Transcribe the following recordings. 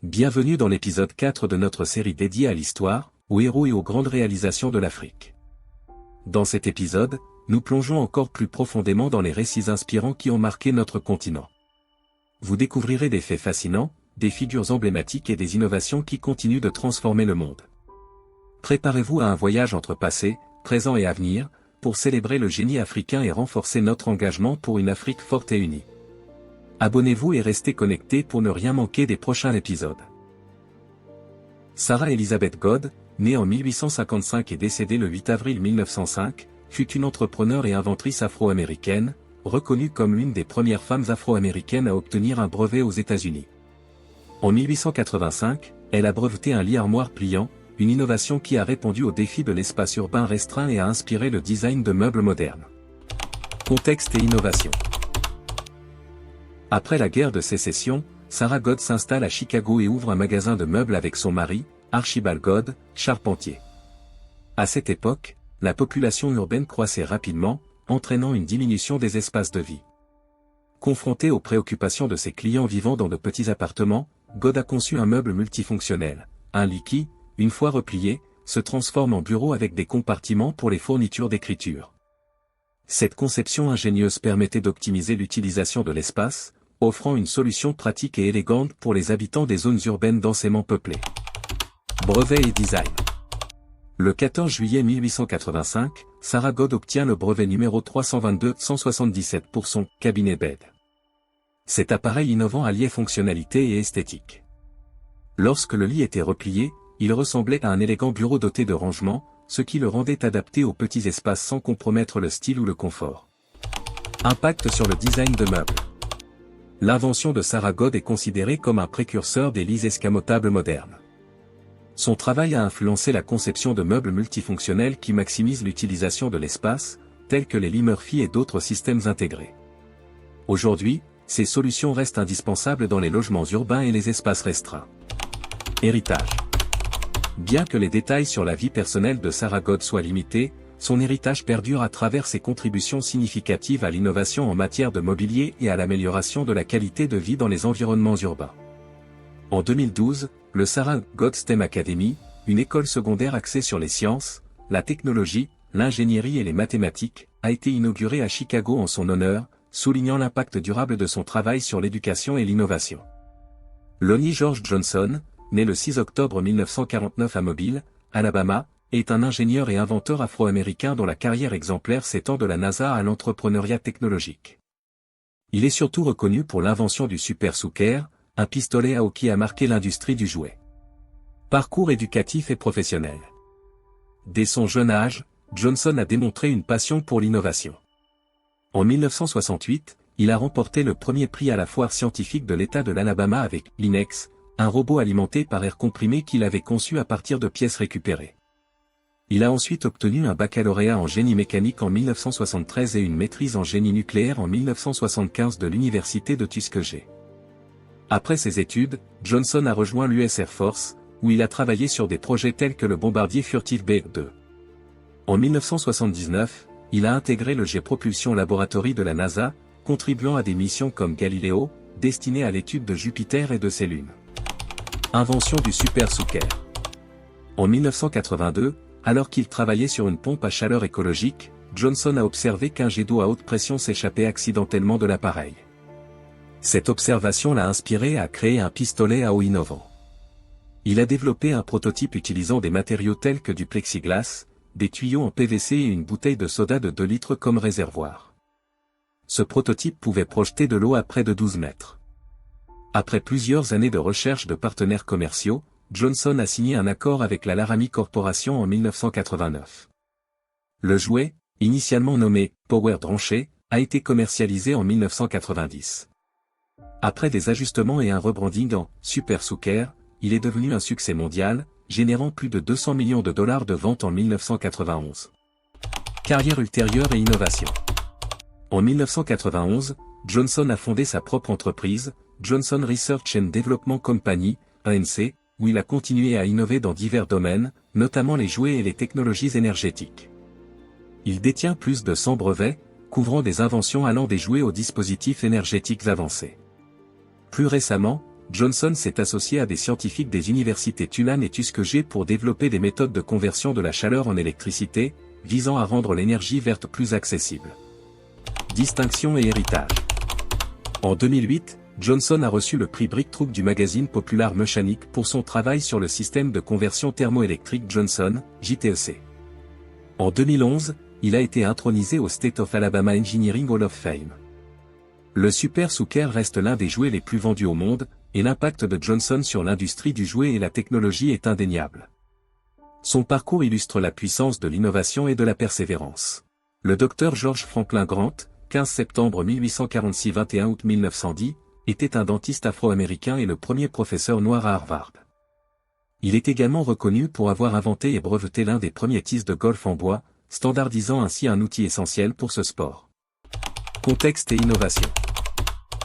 Bienvenue dans l'épisode 4 de notre série dédiée à l'histoire, aux héros et aux grandes réalisations de l'Afrique. Dans cet épisode, nous plongeons encore plus profondément dans les récits inspirants qui ont marqué notre continent. Vous découvrirez des faits fascinants, des figures emblématiques et des innovations qui continuent de transformer le monde. Préparez-vous à un voyage entre passé, présent et avenir, pour célébrer le génie africain et renforcer notre engagement pour une Afrique forte et unie. Abonnez-vous et restez connectés pour ne rien manquer des prochains épisodes. Sarah Elizabeth God, née en 1855 et décédée le 8 avril 1905, fut une entrepreneure et inventrice afro-américaine, reconnue comme l'une des premières femmes afro-américaines à obtenir un brevet aux États-Unis. En 1885, elle a breveté un lit armoire pliant, une innovation qui a répondu aux défis de l'espace urbain restreint et a inspiré le design de meubles modernes. Contexte et innovation. Après la guerre de sécession, Sarah God s'installe à Chicago et ouvre un magasin de meubles avec son mari, Archibald God, charpentier. À cette époque, la population urbaine croissait rapidement, entraînant une diminution des espaces de vie. Confrontée aux préoccupations de ses clients vivant dans de petits appartements, God a conçu un meuble multifonctionnel, un lit qui, une fois replié, se transforme en bureau avec des compartiments pour les fournitures d'écriture. Cette conception ingénieuse permettait d'optimiser l'utilisation de l'espace, offrant une solution pratique et élégante pour les habitants des zones urbaines densément peuplées. Brevet et design. Le 14 juillet 1885, Sarah God obtient le brevet numéro 322-177 pour son « cabinet bed ». Cet appareil innovant alliait fonctionnalité et esthétique. Lorsque le lit était replié, il ressemblait à un élégant bureau doté de rangements, ce qui le rendait adapté aux petits espaces sans compromettre le style ou le confort. Impact sur le design de meubles. L'invention de Sarah God est considérée comme un précurseur des lits escamotables modernes. Son travail a influencé la conception de meubles multifonctionnels qui maximisent l'utilisation de l'espace, tels que les lits Murphy et d'autres systèmes intégrés. Aujourd'hui, ces solutions restent indispensables dans les logements urbains et les espaces restreints. Héritage. Bien que les détails sur la vie personnelle de Sarah God soient limités, son héritage perdure à travers ses contributions significatives à l'innovation en matière de mobilier et à l'amélioration de la qualité de vie dans les environnements urbains. En 2012, le Sarah God STEM Academy, une école secondaire axée sur les sciences, la technologie, l'ingénierie et les mathématiques, a été inaugurée à Chicago en son honneur, soulignant l'impact durable de son travail sur l'éducation et l'innovation. Lonnie George Johnson, né le 6 octobre 1949 à Mobile, Alabama, est un ingénieur et inventeur afro-américain dont la carrière exemplaire s'étend de la NASA à l'entrepreneuriat technologique. Il est surtout reconnu pour l'invention du Super Soaker, un pistolet à eau qui a marqué l'industrie du jouet. Parcours éducatif et professionnel. Dès son jeune âge, Johnson a démontré une passion pour l'innovation. En 1968, il a remporté le premier prix à la foire scientifique de l'État de l'Alabama avec l'Inex, un robot alimenté par air comprimé qu'il avait conçu à partir de pièces récupérées. Il a ensuite obtenu un baccalauréat en génie mécanique en 1973 et une maîtrise en génie nucléaire en 1975 de l'université de Tuskegee. Après ses études, Johnson a rejoint l'US Air Force, où il a travaillé sur des projets tels que le bombardier furtif B-2. En 1979, il a intégré le Jet Propulsion Laboratory de la NASA, contribuant à des missions comme Galileo, destinées à l'étude de Jupiter et de ses lunes. Invention du Super Soaker. En 1982, alors qu'il travaillait sur une pompe à chaleur écologique, Johnson a observé qu'un jet d'eau à haute pression s'échappait accidentellement de l'appareil. Cette observation l'a inspiré à créer un pistolet à eau innovant. Il a développé un prototype utilisant des matériaux tels que du plexiglas, des tuyaux en PVC et une bouteille de soda de 2 litres comme réservoir. Ce prototype pouvait projeter de l'eau à près de 12 mètres. Après plusieurs années de recherche de partenaires commerciaux, Johnson a signé un accord avec la Laramie Corporation en 1989. Le jouet, initialement nommé « Power Droncher », a été commercialisé en 1990. Après des ajustements et un rebranding en « Super Soaker », il est devenu un succès mondial, générant plus de 200 millions de dollars de ventes en 1991. Carrière ultérieure et innovation. En 1991, Johnson a fondé sa propre entreprise, Johnson Research and Development Company, ANC, où il a continué à innover dans divers domaines, notamment les jouets et les technologies énergétiques. Il détient plus de 100 brevets, couvrant des inventions allant des jouets aux dispositifs énergétiques avancés. Plus récemment, Johnson s'est associé à des scientifiques des universités Tulane et Tuskegee pour développer des méthodes de conversion de la chaleur en électricité, visant à rendre l'énergie verte plus accessible. Distinction et héritage. En 2008, Johnson a reçu le prix Breakthrough du magazine Popular Mechanic pour son travail sur le système de conversion thermoélectrique Johnson, JTEC. En 2011, il a été intronisé au State of Alabama Engineering Hall of Fame. Le Super Soaker reste l'un des jouets les plus vendus au monde, et l'impact de Johnson sur l'industrie du jouet et la technologie est indéniable. Son parcours illustre la puissance de l'innovation et de la persévérance. Le Dr George Franklin Grant, 15 septembre 1846 – 21 août 1910, était un dentiste afro-américain et le premier professeur noir à Harvard. Il est également reconnu pour avoir inventé et breveté l'un des premiers tees de golf en bois, standardisant ainsi un outil essentiel pour ce sport. Contexte et innovation.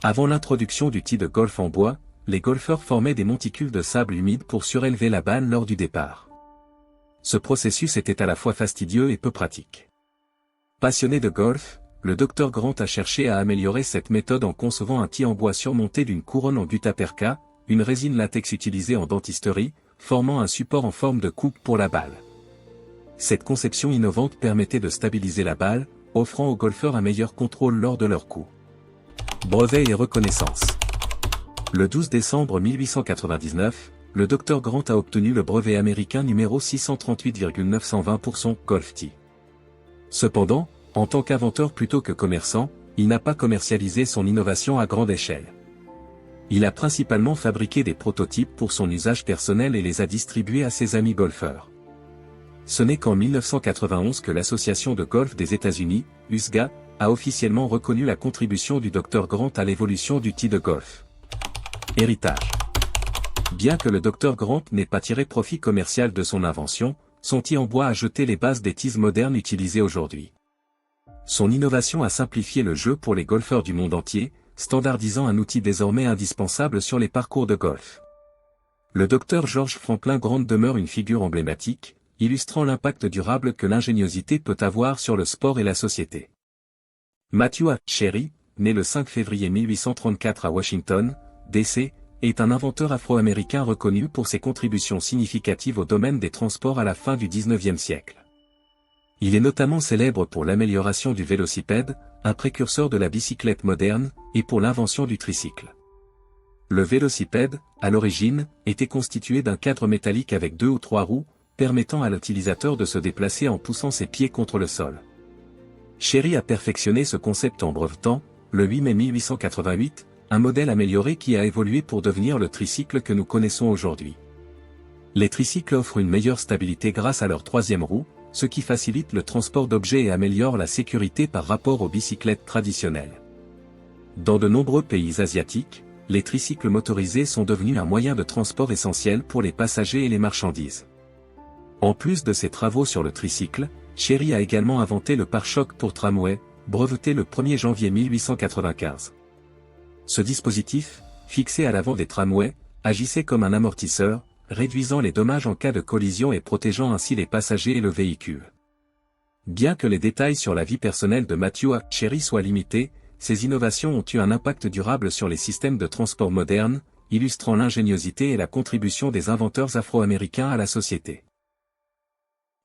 Avant l'introduction du tee de golf en bois, les golfeurs formaient des monticules de sable humide pour surélever la balle lors du départ. Ce processus était à la fois fastidieux et peu pratique. Passionné de golf, le Dr Grant a cherché à améliorer cette méthode en concevant un tee en bois surmonté d'une couronne en gutta-perca, une résine latex utilisée en dentisterie, formant un support en forme de coupe pour la balle. Cette conception innovante permettait de stabiliser la balle, offrant aux golfeurs un meilleur contrôle lors de leur coup. Brevet et reconnaissance. Le 12 décembre 1899, le Dr Grant a obtenu le brevet américain numéro 638,920 pour son Golf Tee. Cependant, en tant qu'inventeur plutôt que commerçant, il n'a pas commercialisé son innovation à grande échelle. Il a principalement fabriqué des prototypes pour son usage personnel et les a distribués à ses amis golfeurs. Ce n'est qu'en 1991 que l'Association de golf des États-Unis, USGA, a officiellement reconnu la contribution du Dr Grant à l'évolution du tee de golf. Héritage. Bien que le Dr Grant n'ait pas tiré profit commercial de son invention, son tee en bois a jeté les bases des tees modernes utilisés aujourd'hui. Son innovation a simplifié le jeu pour les golfeurs du monde entier, standardisant un outil désormais indispensable sur les parcours de golf. Le Dr George Franklin Grant demeure une figure emblématique, illustrant l'impact durable que l'ingéniosité peut avoir sur le sport et la société. Matthew A. Cherry, né le 5 février 1834 à Washington, D.C., est un inventeur afro-américain reconnu pour ses contributions significatives au domaine des transports à la fin du XIXe siècle. Il est notamment célèbre pour l'amélioration du vélocipède, un précurseur de la bicyclette moderne, et pour l'invention du tricycle. Le vélocipède, à l'origine, était constitué d'un cadre métallique avec 2 ou 3 roues, permettant à l'utilisateur de se déplacer en poussant ses pieds contre le sol. Cherry a perfectionné ce concept en brevetant, le 8 mai 1888, un modèle amélioré qui a évolué pour devenir le tricycle que nous connaissons aujourd'hui. Les tricycles offrent une meilleure stabilité grâce à leur 3e roue, ce qui facilite le transport d'objets et améliore la sécurité par rapport aux bicyclettes traditionnelles. Dans de nombreux pays asiatiques, les tricycles motorisés sont devenus un moyen de transport essentiel pour les passagers et les marchandises. En plus de ses travaux sur le tricycle, Cherry a également inventé le pare-choc pour tramway, breveté le 1er janvier 1895. Ce dispositif, fixé à l'avant des tramways, agissait comme un amortisseur, réduisant les dommages en cas de collision et protégeant ainsi les passagers et le véhicule. Bien que les détails sur la vie personnelle de Matthew A. Cherry soient limités, ces innovations ont eu un impact durable sur les systèmes de transport modernes, illustrant l'ingéniosité et la contribution des inventeurs afro-américains à la société.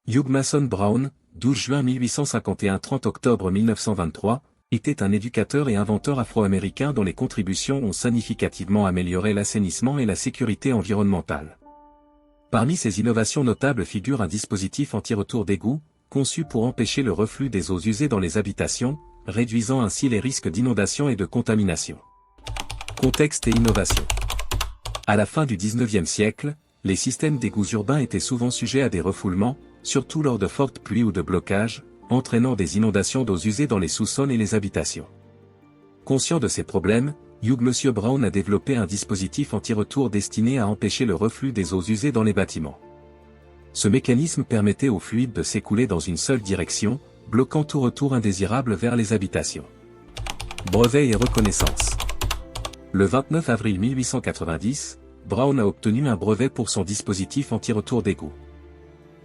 Hugh Mason Brown, 12 juin 1851 – 30 octobre 1923, était un éducateur et inventeur afro-américain dont les contributions ont significativement amélioré l'assainissement et la sécurité environnementale. Parmi ces innovations notables figure un dispositif anti-retour d'égout, conçu pour empêcher le reflux des eaux usées dans les habitations, réduisant ainsi les risques d'inondation et de contamination. Contexte et innovation. À la fin du XIXe siècle, les systèmes d'égouts urbains étaient souvent sujets à des refoulements, surtout lors de fortes pluies ou de blocages, entraînant des inondations d'eaux usées dans les sous-sols et les habitations. Conscient de ces problèmes, Hugh M. Brown a développé un dispositif anti-retour destiné à empêcher le reflux des eaux usées dans les bâtiments. Ce mécanisme permettait au fluide de s'écouler dans une seule direction, bloquant tout retour indésirable vers les habitations. Brevet et reconnaissance. Le 29 avril 1890, Brown a obtenu un brevet pour son dispositif anti-retour d'égout.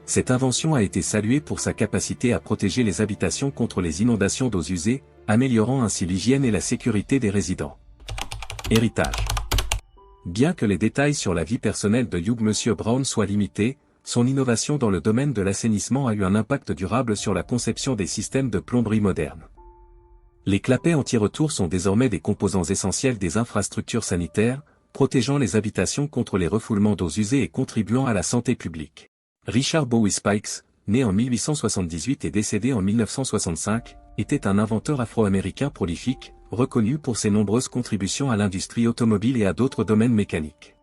Cette invention a été saluée pour sa capacité à protéger les habitations contre les inondations d'eaux usées, améliorant ainsi l'hygiène et la sécurité des résidents. Héritage. Bien que les détails sur la vie personnelle de Hugh M. Brown soient limités, son innovation dans le domaine de l'assainissement a eu un impact durable sur la conception des systèmes de plomberie modernes. Les clapets anti-retour sont désormais des composants essentiels des infrastructures sanitaires, protégeant les habitations contre les refoulements d'eaux usées et contribuant à la santé publique. Richard Bowie Spikes, né en 1878 et décédé en 1965, était un inventeur afro-américain prolifique, reconnu pour ses nombreuses contributions à l'industrie automobile et à d'autres domaines mécaniques.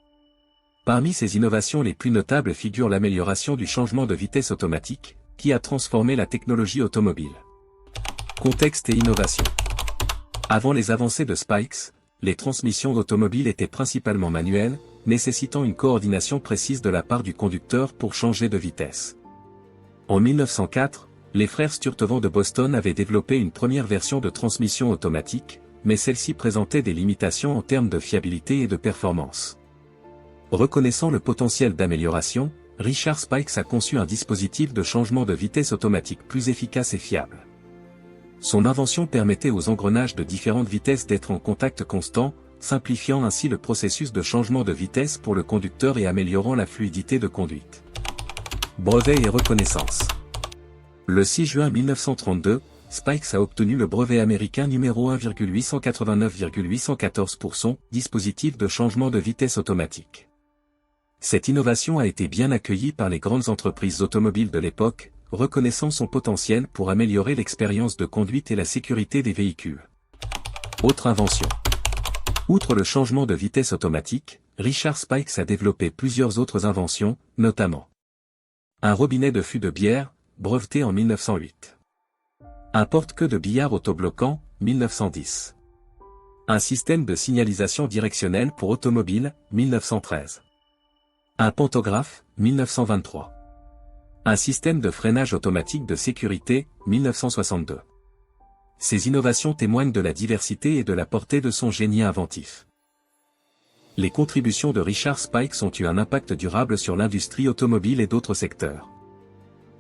Parmi ses innovations les plus notables figure l'amélioration du changement de vitesse automatique, qui a transformé la technologie automobile. Contexte et innovation. Avant les avancées de Spikes, les transmissions automobiles étaient principalement manuelles, nécessitant une coordination précise de la part du conducteur pour changer de vitesse. En 1904, les frères Sturtevant de Boston avaient développé une première version de transmission automatique, mais celle-ci présentait des limitations en termes de fiabilité et de performance. Reconnaissant le potentiel d'amélioration, Richard Spikes a conçu un dispositif de changement de vitesse automatique plus efficace et fiable. Son invention permettait aux engrenages de différentes vitesses d'être en contact constant, simplifiant ainsi le processus de changement de vitesse pour le conducteur et améliorant la fluidité de conduite. Brevet et reconnaissance. Le 6 juin 1932, Spikes a obtenu le brevet américain numéro 1,889,814 pour son dispositif de changement de vitesse automatique. Cette innovation a été bien accueillie par les grandes entreprises automobiles de l'époque, reconnaissant son potentiel pour améliorer l'expérience de conduite et la sécurité des véhicules. Autre invention. Outre le changement de vitesse automatique, Richard Spikes a développé plusieurs autres inventions, notamment un robinet de fût de bière, breveté en 1908. Un porte-queue de billard autobloquant, 1910. Un système de signalisation directionnelle pour automobile, 1913. Un pantographe, 1923. Un système de freinage automatique de sécurité, 1962. Ces innovations témoignent de la diversité et de la portée de son génie inventif. Les contributions de Richard Spikes ont eu un impact durable sur l'industrie automobile et d'autres secteurs.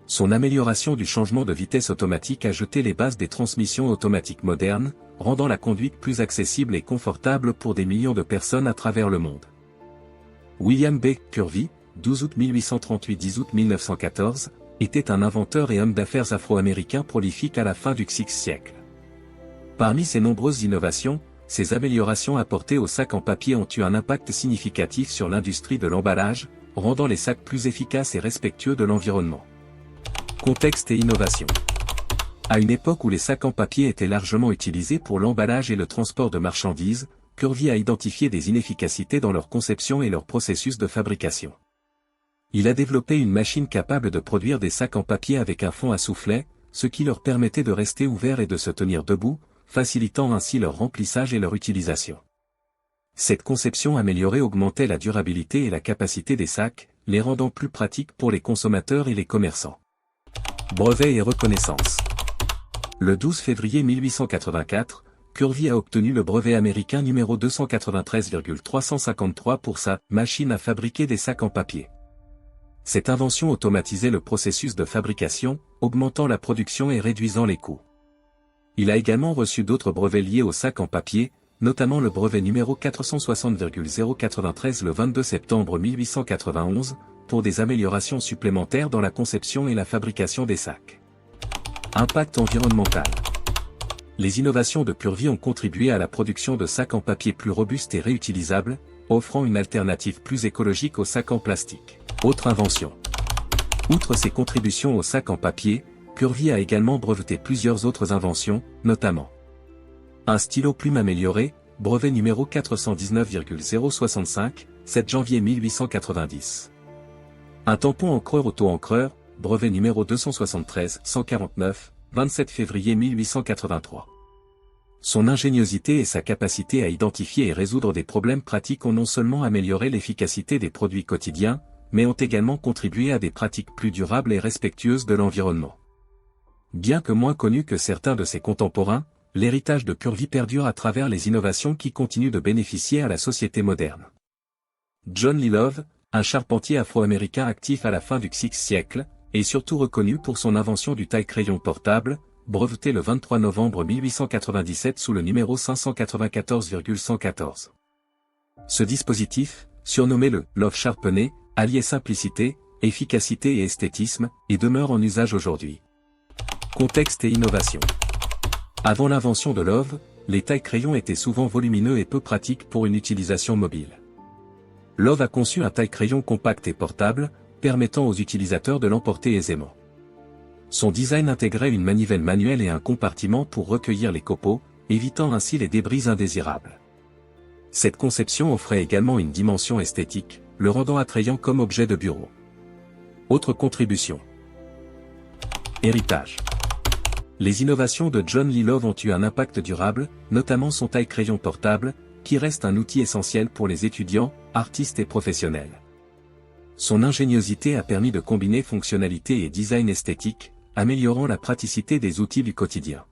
Son amélioration du changement de vitesse automatique a jeté les bases des transmissions automatiques modernes, rendant la conduite plus accessible et confortable pour des millions de personnes à travers le monde. William B. Curvey, 12 août 1838 – 10 août 1914, était un inventeur et homme d'affaires afro-américain prolifique à la fin du XVIe siècle. Parmi ses nombreuses innovations, ces améliorations apportées aux sacs en papier ont eu un impact significatif sur l'industrie de l'emballage, rendant les sacs plus efficaces et respectueux de l'environnement. Contexte et innovation. À une époque où les sacs en papier étaient largement utilisés pour l'emballage et le transport de marchandises, Curvey a identifié des inefficacités dans leur conception et leur processus de fabrication. Il a développé une machine capable de produire des sacs en papier avec un fond à soufflet, ce qui leur permettait de rester ouverts et de se tenir debout, facilitant ainsi leur remplissage et leur utilisation. Cette conception améliorée augmentait la durabilité et la capacité des sacs, les rendant plus pratiques pour les consommateurs et les commerçants. Brevet et reconnaissance. Le 12 février 1884, Curvey a obtenu le brevet américain numéro 293,353 pour sa « machine à fabriquer des sacs en papier ». Cette invention automatisait le processus de fabrication, augmentant la production et réduisant les coûts. Il a également reçu d'autres brevets liés aux sacs en papier, notamment le brevet numéro 460,093 le 22 septembre 1891, pour des améliorations supplémentaires dans la conception et la fabrication des sacs. Impact environnemental. Les innovations de Curvey ont contribué à la production de sacs en papier plus robustes et réutilisables, offrant une alternative plus écologique aux sacs en plastique. Autre invention. Outre ses contributions aux sacs en papier, Curvey a également breveté plusieurs autres inventions, notamment un stylo plume amélioré, brevet numéro 419,065, 7 janvier 1890. Un tampon encreur auto-encreur, brevet numéro 273-149, 27 février 1883. Son ingéniosité et sa capacité à identifier et résoudre des problèmes pratiques ont non seulement amélioré l'efficacité des produits quotidiens, mais ont également contribué à des pratiques plus durables et respectueuses de l'environnement. Bien que moins connu que certains de ses contemporains, l'héritage de Curvey perdure à travers les innovations qui continuent de bénéficier à la société moderne. John Lee Love, un charpentier afro-américain actif à la fin du XVIe siècle, est surtout reconnu pour son invention du taille-crayon portable, breveté le 23 novembre 1897 sous le numéro 594,114. Ce dispositif, surnommé le Love Sharpener, alliait simplicité, efficacité et esthétisme, et demeure en usage aujourd'hui. Contexte et innovation. Avant l'invention de Love, les taille-crayons étaient souvent volumineux et peu pratiques pour une utilisation mobile. Love a conçu un taille-crayon compact et portable, permettant aux utilisateurs de l'emporter aisément. Son design intégrait une manivelle manuelle et un compartiment pour recueillir les copeaux, évitant ainsi les débris indésirables. Cette conception offrait également une dimension esthétique, le rendant attrayant comme objet de bureau. Autre contribution. Héritage. Les innovations de John Lee Love ont eu un impact durable, notamment son taille-crayon portable, qui reste un outil essentiel pour les étudiants, artistes et professionnels. Son ingéniosité a permis de combiner fonctionnalité et design esthétique, améliorant la praticité des outils du quotidien.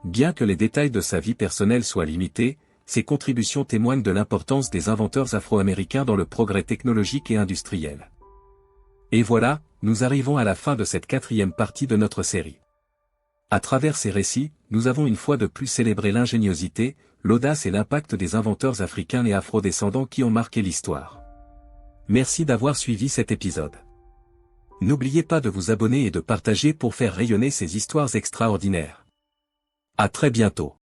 Bien que les détails de sa vie personnelle soient limités, ses contributions témoignent de l'importance des inventeurs afro-américains dans le progrès technologique et industriel. Et voilà, nous arrivons à la fin de cette 4e partie de notre série. À travers ces récits, nous avons une fois de plus célébré l'ingéniosité, l'audace et l'impact des inventeurs africains et afro-descendants qui ont marqué l'histoire. Merci d'avoir suivi cet épisode. N'oubliez pas de vous abonner et de partager pour faire rayonner ces histoires extraordinaires. À très bientôt.